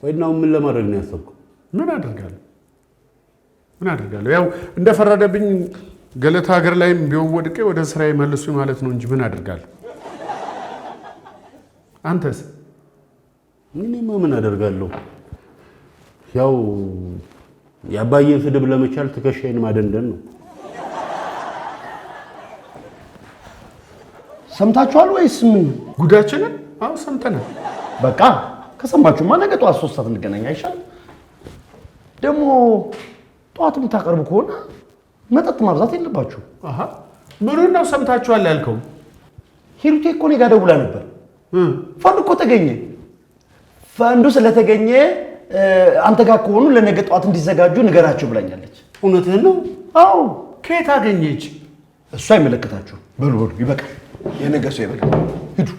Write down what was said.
ቆይናው ምን ለማድረግ ነው ያሰብከው? ምን አደርጋለሁ? ያው እንደፈረደብኝ ገለታ ሀገር ላይም ቢሆን ወድቄ ወደ ስራዬ መልሱኝ ማለት ነው እንጂ ምን አደርጋለሁ? አንተስ? እኔማ ምን አደርጋለሁ? ያው የአባዬን ስድብ ለመቻል ትከሻዬን ማደንደን ነው። ሰምታችኋል ወይስ ምን? ጉዳችንን? አዎ ሰምተናል። በቃ ከሰማችሁማ ነገ ጠዋት 3 ሰዓት እንገናኝ አይሻልም? ደግሞ ጠዋት የምታቀርቡ ከሆነ መጠጥ ማብዛት የለባችሁ። አሃ ምኑን ነው ሰምታችኋል ያልከው? ሂሩቴ እኮ እኔ ጋር ደውላ ነበር። ፈንዱ እኮ ተገኘ። ፈንዱ ስለተገኘ አንተ ጋር ከሆኑ ለነገ ጠዋት እንዲዘጋጁ ንገራቸው ብላኛለች። እውነትህን ነው? አዎ። ከየት አገኘች? እሱ አይመለከታችሁ። በሉ ይበቃል። የነገ ሰው ይበቃል። ሂዱ።